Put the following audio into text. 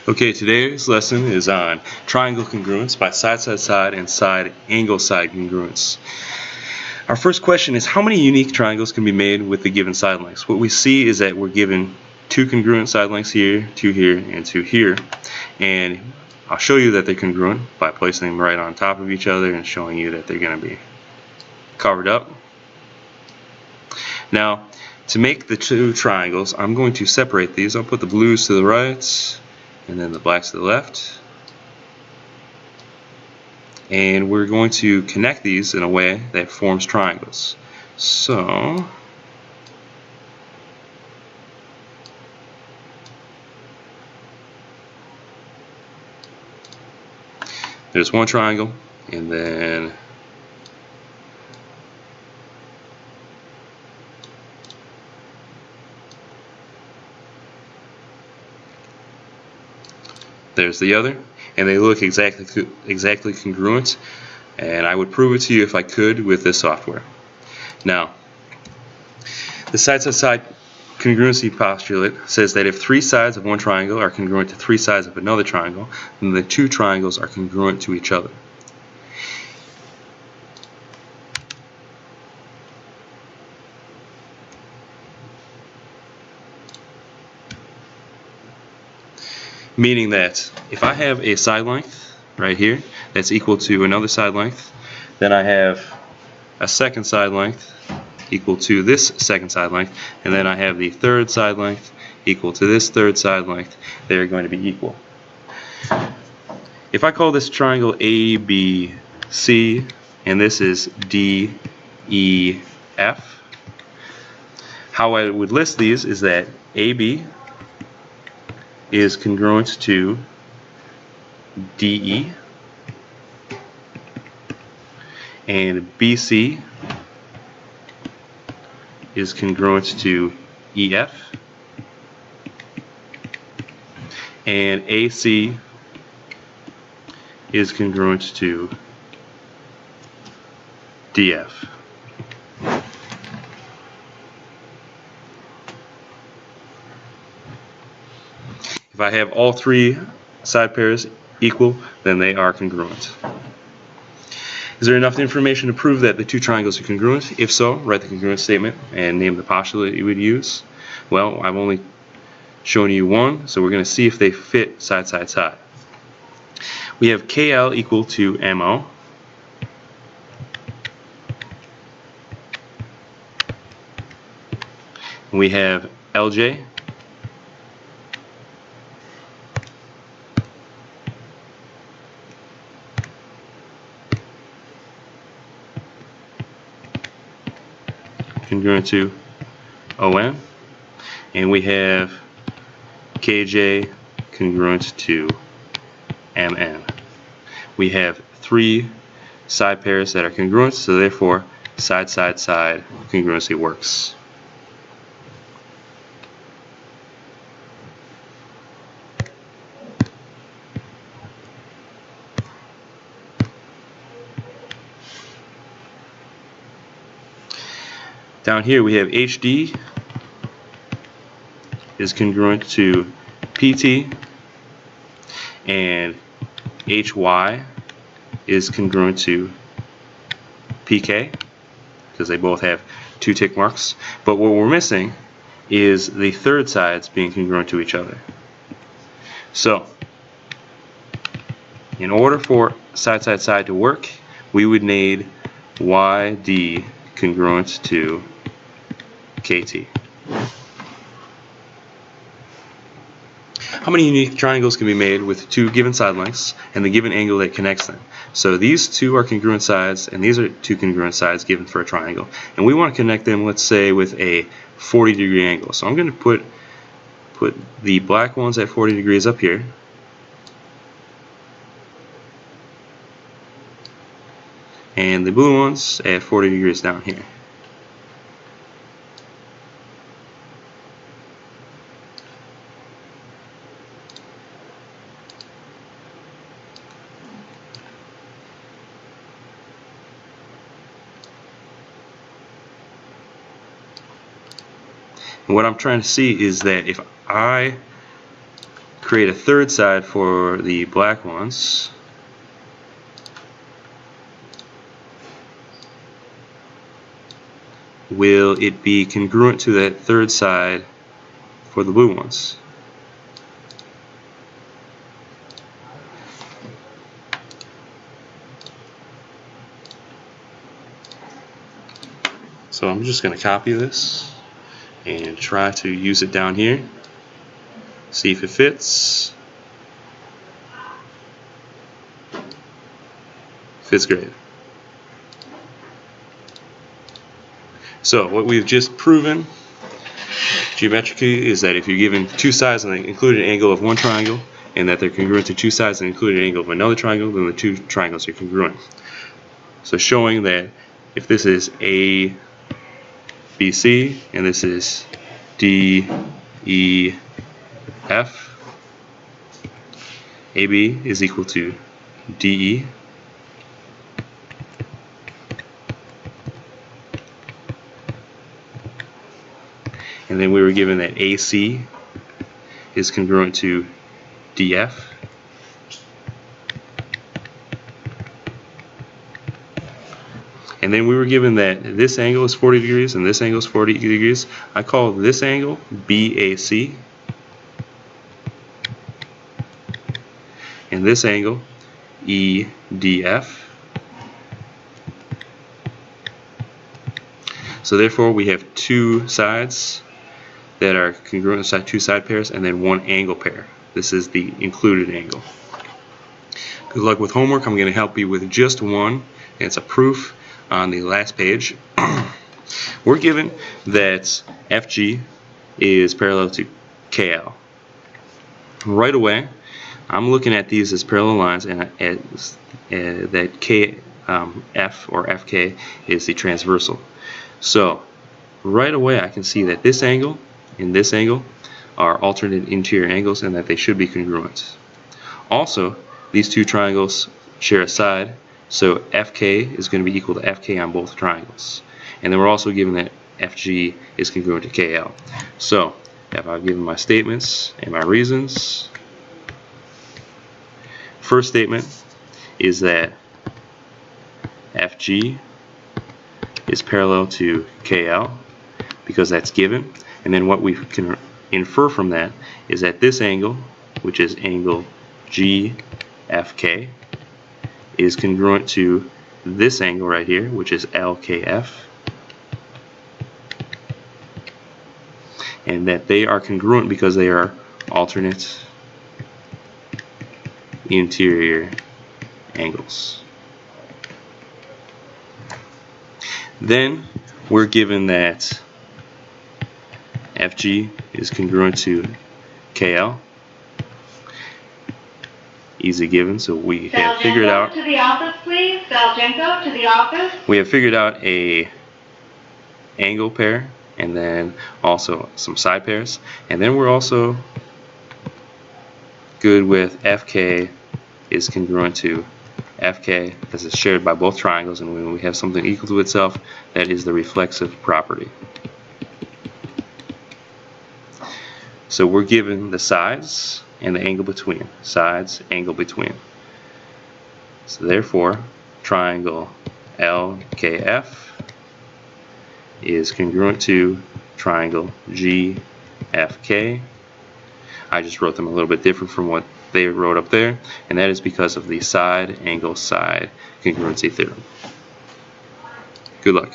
Okay, today's lesson is on triangle congruence by side, side, side, and side angle side congruence. Our first question is how many unique triangles can be made with the given side lengths? What we see is that we're given two congruent side lengths here, two here, and two here. And I'll show you that they're congruent by placing them right on top of each other and showing you that they're going to be covered up. Now, to make the two triangles, I'm going to separate these. I'll put the blues to the right and then the blacks to the left. And we're going to connect these in a way that forms triangles. So, there's one triangle, and then there's the other, and they look exactly congruent, and I would prove it to you if I could with this software. Now, the side-side-side congruency postulate says that if three sides of one triangle are congruent to three sides of another triangle, then the two triangles are congruent to each other. Meaning that if I have a side length right here that's equal to another side length, then I have a second side length equal to this second side length, and then I have the third side length equal to this third side length. They're going to be equal. If I call this triangle ABC and this is DEF, how I would list these is that AB is congruent to DE, and BC is congruent to EF, and AC is congruent to DF. If I have all three side pairs equal, then they are congruent. Is there enough information to prove that the two triangles are congruent? If so, write the congruence statement and name the postulate you would use. Well, I've only shown you one, so we're going to see if they fit side, side, side. We have KL equal to MO. We have LJ congruent to OM, and we have KJ congruent to MN. We have three side pairs that are congruent, so therefore side, side, side congruency works. Down here we have HD is congruent to PT, and HY is congruent to PK, because they both have two tick marks. But what we're missing is the third sides being congruent to each other. So, in order for side, side, side to work, we would need YD congruent to KT. How many unique triangles can be made with two given side lengths and the given angle that connects them? So these two are congruent sides, and these are two congruent sides given for a triangle. And we want to connect them, let's say, with a 40-degree angle. So I'm going to put the black ones at 40 degrees up here. And the blue ones at 40 degrees down here. And what I'm trying to see is that if I create a third side for the black ones. Will it be congruent to that third side for the blue ones? So I'm just going to copy this and try to use it down here. See if it fits. Fits great. So what we've just proven geometrically is that if you're given two sides and the included angle of one triangle, and that they're congruent to two sides and the included angle of another triangle, then the two triangles are congruent. So showing that if this is A, B, C, and this is D, E, F, AB is equal to DE, and then we were given that AC is congruent to DF, and then we were given that this angle is 40 degrees and this angle is 40 degrees. I call this angle BAC, and this angle EDF. So therefore we have two sides that are congruent inside two side pairs and then one angle pair. This is the included angle. Good luck with homework. I'm going to help you with just one. It's a proof on the last page. We're given that FG is parallel to KL. Right away I'm looking at these as parallel lines, and that KF or FK is the transversal. So right away I can see that this angle and this angle are alternate interior angles and that they should be congruent. Also, these two triangles share a side, so FK is going to be equal to FK on both triangles. And then we're also given that FG is congruent to KL. So if I've given my statements and my reasons, first statement is that FG is parallel to KL because that's given, and then what we can infer from that is that this angle, which is angle GFK, is congruent to this angle right here, which is LKF, and that they are congruent because they are alternate interior angles. Then we're given that FG is congruent to KL. Easy given, so we have figured out. To the office, please. Saljenko, to the office. We have figured out a angle pair, and then also some side pairs, and then we're also good with FK is congruent to FK because it's shared by both triangles, and when we have something equal to itself, that is the reflexive property. So we're given the sides and the angle between. Sides, angle between. So therefore, triangle LKF is congruent to triangle GFK. I just wrote them a little bit different from what they wrote up there, and that is because of the side angle side congruency theorem. Good luck.